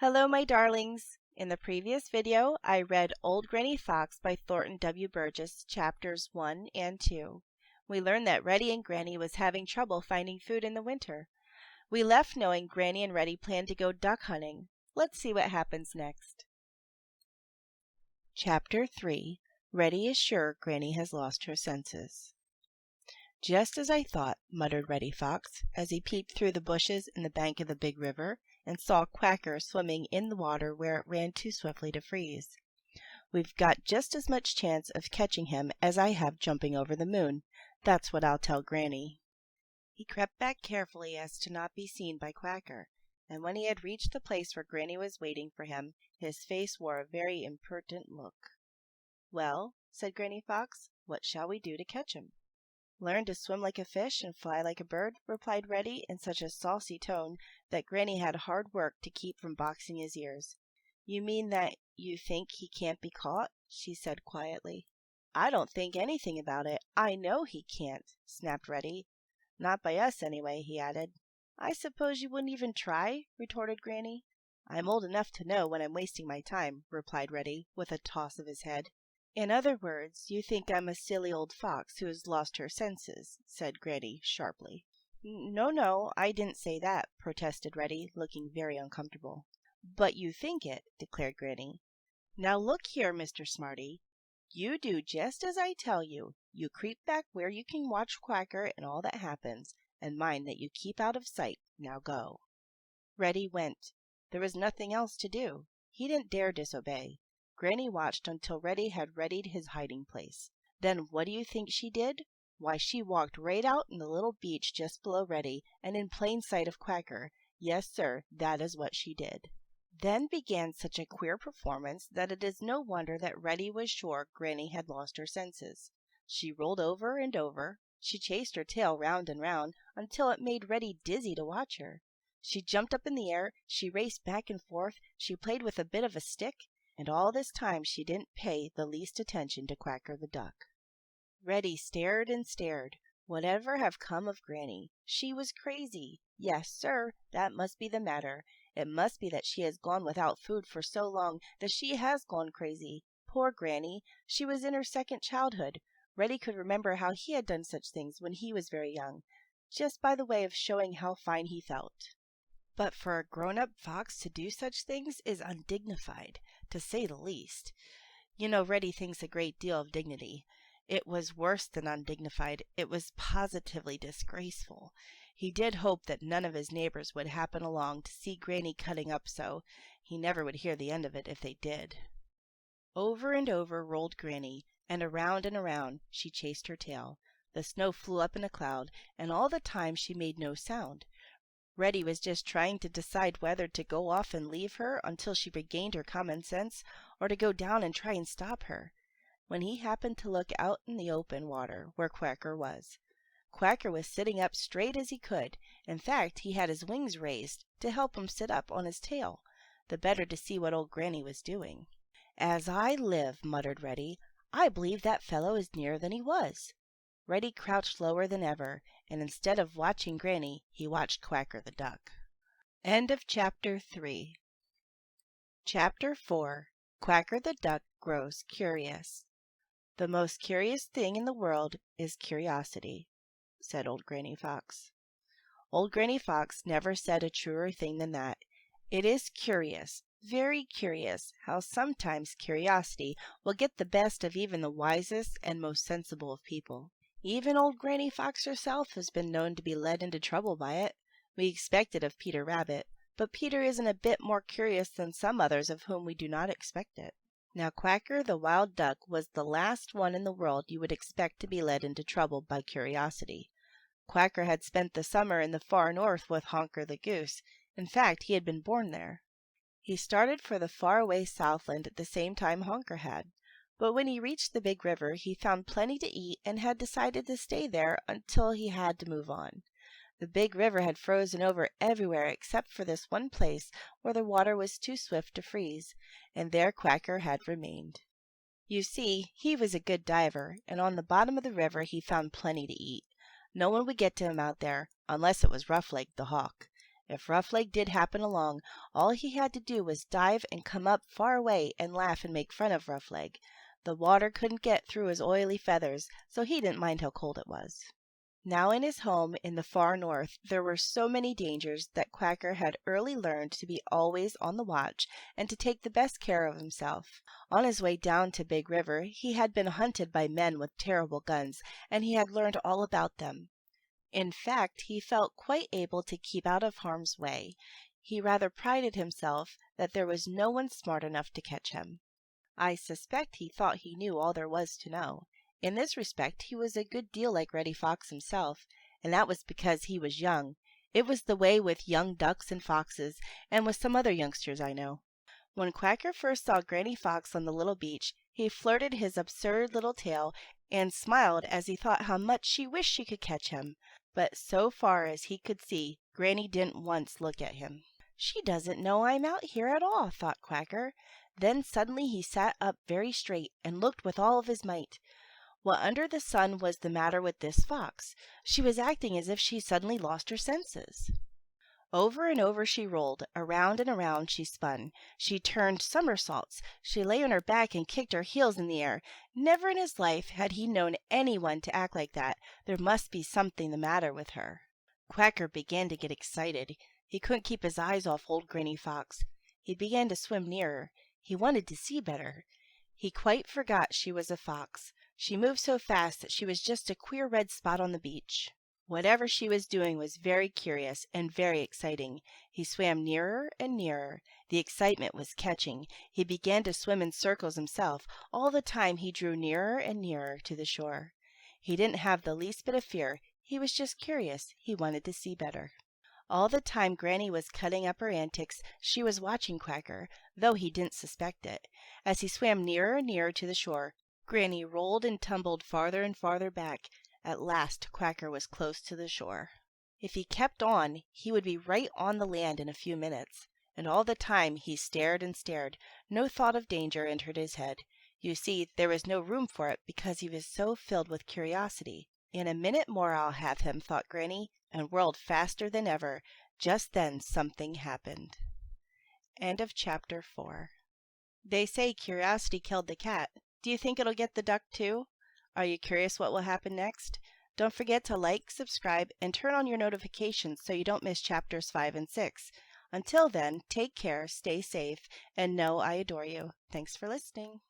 Hello, my darlings. In the previous video, I read Old Granny Fox by Thornton W. Burgess, chapters 1 and 2. We learned that Reddy and Granny was having trouble finding food in the winter. We left knowing Granny and Reddy planned to go duck hunting. Let's see what happens next. Chapter 3. Reddy is sure Granny has lost her senses. Just as I thought, muttered Reddy Fox, as he peeped through the bushes in the bank of the big river and saw Quacker swimming in the water where it ran too swiftly to freeze. We've got just as much chance of catching him as I have jumping over the moon. That's what I'll tell Granny. He crept back carefully as to not be seen by Quacker, and when he had reached the place where Granny was waiting for him, his face wore a very impertinent look. "Well," said Granny Fox, "what shall we do to catch him?" "Learn to swim like a fish and fly like a bird," replied Reddy in such a saucy tone that Granny had hard work to keep from boxing his ears. "You mean that you think he can't be caught?" she said quietly. "I don't think anything about it. I know he can't," snapped Reddy. "Not by us, anyway," he added. "I suppose you wouldn't even try?" retorted Granny. "I'm old enough to know when I'm wasting my time," replied Reddy, with a toss of his head. "In other words, you think I'm a silly old fox who has lost her senses," said Granny sharply. No, I didn't say that," protested Reddy, looking very uncomfortable. "But you think it," declared Granny. "Now look here, Mr. Smarty. You do just as I tell you. You creep back where you can watch Quacker and all that happens, and mind that you keep out of sight. Now go." Reddy went. There was nothing else to do. He didn't dare disobey. Granny watched until Reddy had readied his hiding place. Then what do you think she did? Why, she walked right out in the little beach just below Reddy and in plain sight of Quacker. Yes, sir, that is what she did. Then began such a queer performance that it is no wonder that Reddy was sure Granny had lost her senses. She rolled over and over. She chased her tail round and round until it made Reddy dizzy to watch her. She jumped up in the air. She raced back and forth. She played with a bit of a stick. And all this time she didn't pay the least attention to Quacker the Duck. Reddy stared and stared. Whatever have come of Granny? She was crazy. Yes, sir, that must be the matter. It must be that she has gone without food for so long that she has gone crazy. Poor Granny. She was in her second childhood. Reddy could remember how he had done such things when he was very young, just by the way of showing how fine he felt. But for a grown-up fox to do such things is undignified, to say the least. You know, Reddy thinks a great deal of dignity. It was worse than undignified. It was positively disgraceful. He did hope that none of his neighbors would happen along to see Granny cutting up so. He never would hear the end of it if they did. Over and over rolled Granny, and around she chased her tail. The snow flew up in a cloud, and all the time she made no sound. Reddy was just trying to decide whether to go off and leave her until she regained her common sense, or to go down and try and stop her, when he happened to look out in the open water where Quacker was. Quacker was sitting up straight as he could. In fact, he had his wings raised to help him sit up on his tail, the better to see what old Granny was doing. "As I live," muttered Reddy, "I believe that fellow is nearer than he was." Reddy crouched lower than ever, and instead of watching Granny, he watched Quacker the Duck. End of Chapter 3. Chapter 4. Quacker the Duck Grows Curious. "The most curious thing in the world is curiosity," said Old Granny Fox. Old Granny Fox never said a truer thing than that. It is curious, very curious, how sometimes curiosity will get the best of even the wisest and most sensible of people. Even old Granny Fox herself has been known to be led into trouble by it. We expect it of Peter Rabbit, but Peter isn't a bit more curious than some others of whom we do not expect it. Now Quacker the Wild Duck was the last one in the world you would expect to be led into trouble by curiosity. Quacker had spent the summer in the far north with Honker the Goose. In fact, he had been born there. He started for the far-away Southland at the same time Honker had. But when he reached the big river, he found plenty to eat and had decided to stay there until he had to move on. The big river had frozen over everywhere except for this one place where the water was too swift to freeze, and there Quacker had remained. You see, he was a good diver, and on the bottom of the river he found plenty to eat. No one would get to him out there, unless it was Roughleg the Hawk. If Roughleg did happen along, all he had to do was dive and come up far away and laugh and make fun of Roughleg. The water couldn't get through his oily feathers, so he didn't mind how cold it was. Now in his home in the far north there were so many dangers that Quacker had early learned to be always on the watch and to take the best care of himself. On his way down to Big River he had been hunted by men with terrible guns, and he had learned all about them. In fact, he felt quite able to keep out of harm's way. He rather prided himself that there was no one smart enough to catch him. I suspect he thought he knew all there was to know. In this respect he was a good deal like Reddy Fox himself, and that was because he was young. It was the way with young ducks and foxes, and with some other youngsters I know. When Quacker first saw Granny Fox on the little beach, he flirted his absurd little tail and smiled as he thought how much she wished she could catch him. But so far as he could see, Granny didn't once look at him. "She doesn't know I'm out here at all," thought Quacker. Then suddenly he sat up very straight and looked with all of his might. What under the sun was the matter with this fox? She was acting as if she suddenly lost her senses. Over and over she rolled, around and around she spun. She turned somersaults. She lay on her back and kicked her heels in the air. Never in his life had he known anyone to act like that. There must be something the matter with her. Quacker began to get excited. He couldn't keep his eyes off old Granny Fox. He began to swim nearer. He wanted to see better. He quite forgot she was a fox. She moved so fast that she was just a queer red spot on the beach. Whatever she was doing was very curious and very exciting. He swam nearer and nearer. The excitement was catching. He began to swim in circles himself. All the time he drew nearer and nearer to the shore. He didn't have the least bit of fear. He was just curious. He wanted to see better. All the time Granny was cutting up her antics, she was watching Quacker, though he didn't suspect it. As he swam nearer and nearer to the shore, Granny rolled and tumbled farther and farther back. At last Quacker was close to the shore. If he kept on, he would be right on the land in a few minutes. And all the time he stared and stared. No thought of danger entered his head. You see, there was no room for it because he was so filled with curiosity. In a minute more I'll have him, thought Granny, and whirled faster than ever. Just then something happened. End of chapter 4. They say curiosity killed the cat. Do you think it'll get the duck too? Are you curious what will happen next? Don't forget to like, subscribe, and turn on your notifications so you don't miss chapters 5 and 6. Until then, take care, stay safe, and know I adore you. Thanks for listening.